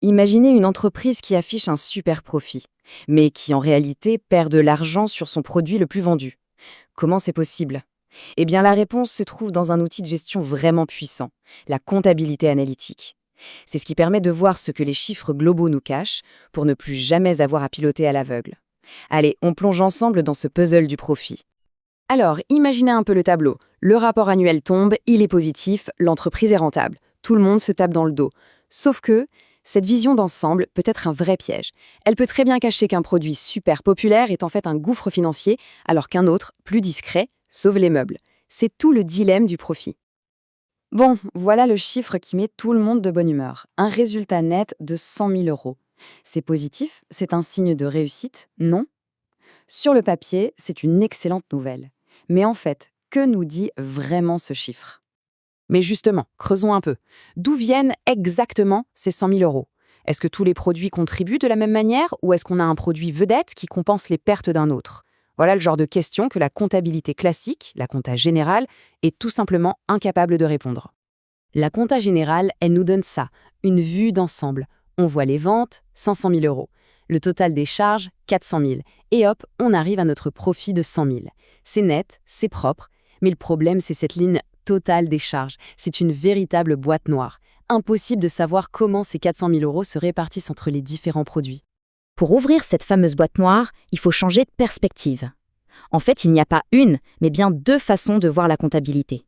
Imaginez une entreprise qui affiche un super profit, mais qui en réalité perd de l'argent sur son produit le plus vendu. Comment c'est possible? Eh bien, la réponse se trouve dans un outil de gestion vraiment puissant, la comptabilité analytique. C'est ce qui permet de voir ce que les chiffres globaux nous cachent pour ne plus jamais avoir à piloter à l'aveugle. Allez, on plonge ensemble dans ce puzzle du profit. Alors, imaginez un peu le tableau. Le rapport annuel tombe, il est positif, l'entreprise est rentable. Tout le monde se tape dans le dos. Sauf que, cette vision d'ensemble peut être un vrai piège. Elle peut très bien cacher qu'un produit super populaire est en fait un gouffre financier, alors qu'un autre, plus discret, sauve les meubles. C'est tout le dilemme du profit. Bon, voilà le chiffre qui met tout le monde de bonne humeur. Un résultat net de 100 000 euros. C'est positif? C'est un signe de réussite? Non. Sur le papier, c'est une excellente nouvelle. Mais en fait, que nous dit vraiment ce chiffre? Mais justement, creusons un peu. D'où viennent exactement ces 100 000 euros? Est-ce que tous les produits contribuent de la même manière ou est-ce qu'on a un produit vedette qui compense les pertes d'un autre? Voilà le genre de questions que la comptabilité classique, la compta générale, est tout simplement incapable de répondre. La compta générale, elle nous donne ça, une vue d'ensemble. On voit les ventes, 500 000 euros. Le total des charges, 400 000. Et hop, on arrive à notre profit de 100 000. C'est net, c'est propre, mais le problème, c'est cette ligne totale des charges. C'est une véritable boîte noire. Impossible de savoir comment ces 400 000 euros se répartissent entre les différents produits. Pour ouvrir cette fameuse boîte noire, il faut changer de perspective. En fait, il n'y a pas une, mais bien deux façons de voir la comptabilité.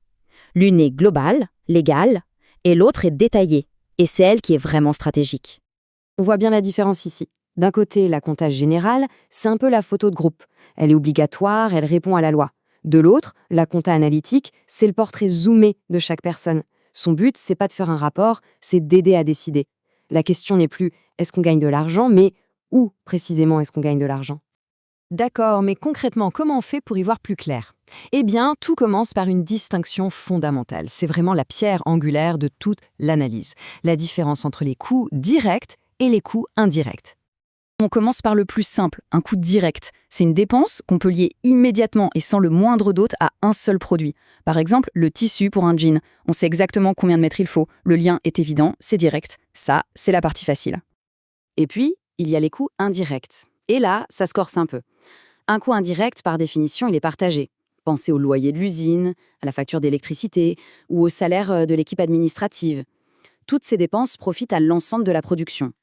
L'une est globale, légale, et l'autre est détaillée, et c'est elle qui est vraiment stratégique. On voit bien la différence ici. D'un côté, la compta générale, c'est un peu la photo de groupe. Elle est obligatoire, elle répond à la loi. De l'autre, la compta analytique, c'est le portrait zoomé de chaque personne. Son but, c'est pas de faire un rapport, c'est d'aider à décider. La question n'est plus est-ce qu'on gagne de l'argent, mais où précisément est-ce qu'on gagne de l'argent? D'accord, mais concrètement, comment on fait pour y voir plus clair? Eh bien, tout commence par une distinction fondamentale. C'est vraiment la pierre angulaire de toute l'analyse. La différence entre les coûts directs et les coûts indirects. On commence par le plus simple, un coût direct. C'est une dépense qu'on peut lier immédiatement et sans le moindre doute à un seul produit. Par exemple, le tissu pour un jean. On sait exactement combien de mètres il faut. Le lien est évident, c'est direct. Ça, c'est la partie facile. Et puis, il y a les coûts indirects. Et là, ça se corse un peu. Un coût indirect, par définition, il est partagé. Pensez au loyer de l'usine, à la facture d'électricité ou au salaire de l'équipe administrative. Toutes ces dépenses profitent à l'ensemble de la production.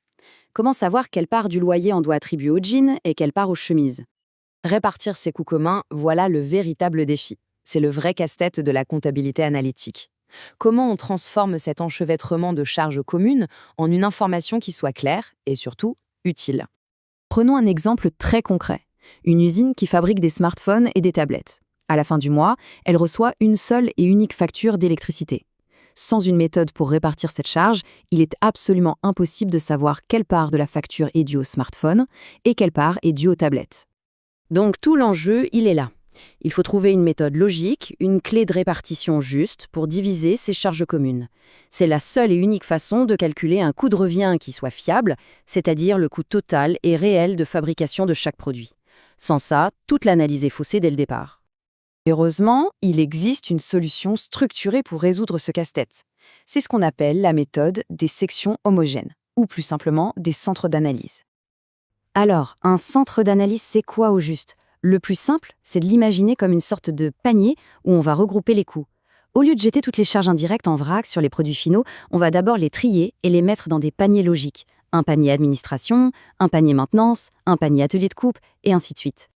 Comment savoir quelle part du loyer on doit attribuer aux jeans et quelle part aux chemises? Répartir ces coûts communs, voilà le véritable défi. C'est le vrai casse-tête de la comptabilité analytique. Comment on transforme cet enchevêtrement de charges communes en une information qui soit claire et surtout utile? Prenons un exemple très concret. Une usine qui fabrique des smartphones et des tablettes. À la fin du mois, elle reçoit une seule et unique facture d'électricité. Sans une méthode pour répartir cette charge, il est absolument impossible de savoir quelle part de la facture est due au smartphone et quelle part est due aux tablettes. Donc tout l'enjeu, il est là. Il faut trouver une méthode logique, une clé de répartition juste pour diviser ces charges communes. C'est la seule et unique façon de calculer un coût de revient qui soit fiable, c'est-à-dire le coût total et réel de fabrication de chaque produit. Sans ça, toute l'analyse est faussée dès le départ. Heureusement, il existe une solution structurée pour résoudre ce casse-tête. C'est ce qu'on appelle la méthode des sections homogènes, ou plus simplement des centres d'analyse. Alors, un centre d'analyse, c'est quoi au juste? Le plus simple, c'est de l'imaginer comme une sorte de panier où on va regrouper les coûts. Au lieu de jeter toutes les charges indirectes en vrac sur les produits finaux, on va d'abord les trier et les mettre dans des paniers logiques. Un panier administration, un panier maintenance, un panier atelier de coupe, et ainsi de suite.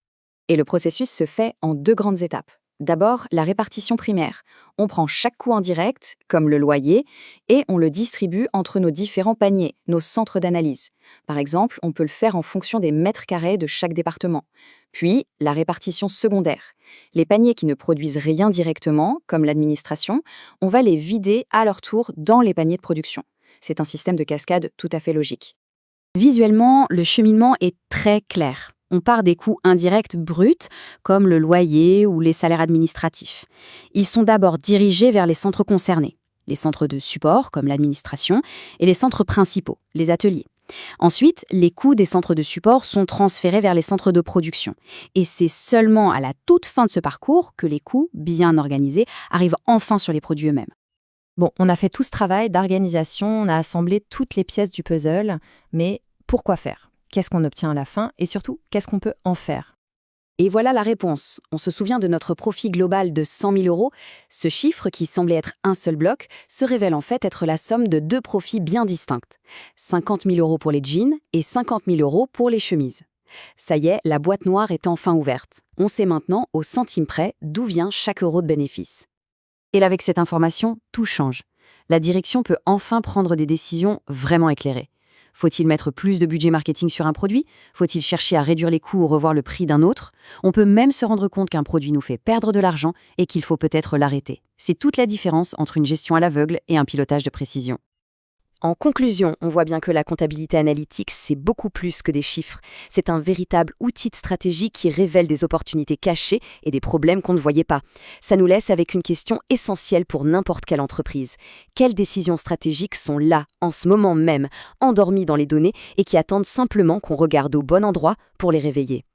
Et le processus se fait en deux grandes étapes. D'abord, la répartition primaire. On prend chaque coût en direct, comme le loyer, et on le distribue entre nos différents paniers, nos centres d'analyse. Par exemple, on peut le faire en fonction des mètres carrés de chaque département. Puis, la répartition secondaire. Les paniers qui ne produisent rien directement, comme l'administration, on va les vider à leur tour dans les paniers de production. C'est un système de cascade tout à fait logique. Visuellement, le cheminement est très clair. On part des coûts indirects bruts, comme le loyer ou les salaires administratifs. Ils sont d'abord dirigés vers les centres concernés, les centres de support, comme l'administration, et les centres principaux, les ateliers. Ensuite, les coûts des centres de support sont transférés vers les centres de production. Et c'est seulement à la toute fin de ce parcours que les coûts, bien organisés, arrivent enfin sur les produits eux-mêmes. Bon, on a fait tout ce travail d'organisation, on a assemblé toutes les pièces du puzzle, mais pourquoi faire? Qu'est-ce qu'on obtient à la fin? Et surtout, qu'est-ce qu'on peut en faire? Et voilà la réponse. On se souvient de notre profit global de 100 000 euros. Ce chiffre, qui semblait être un seul bloc, se révèle en fait être la somme de deux profits bien distincts. 50 000 euros pour les jeans et 50 000 euros pour les chemises. Ça y est, la boîte noire est enfin ouverte. On sait maintenant, au centime près, d'où vient chaque euro de bénéfice. Et avec cette information, tout change. La direction peut enfin prendre des décisions vraiment éclairées. Faut-il mettre plus de budget marketing sur un produit? Faut-il chercher à réduire les coûts ou revoir le prix d'un autre? On peut même se rendre compte qu'un produit nous fait perdre de l'argent et qu'il faut peut-être l'arrêter. C'est toute la différence entre une gestion à l'aveugle et un pilotage de précision. En conclusion, on voit bien que la comptabilité analytique, c'est beaucoup plus que des chiffres. C'est un véritable outil de stratégie qui révèle des opportunités cachées et des problèmes qu'on ne voyait pas. Ça nous laisse avec une question essentielle pour n'importe quelle entreprise. Quelles décisions stratégiques sont là, en ce moment même, endormies dans les données et qui attendent simplement qu'on regarde au bon endroit pour les réveiller?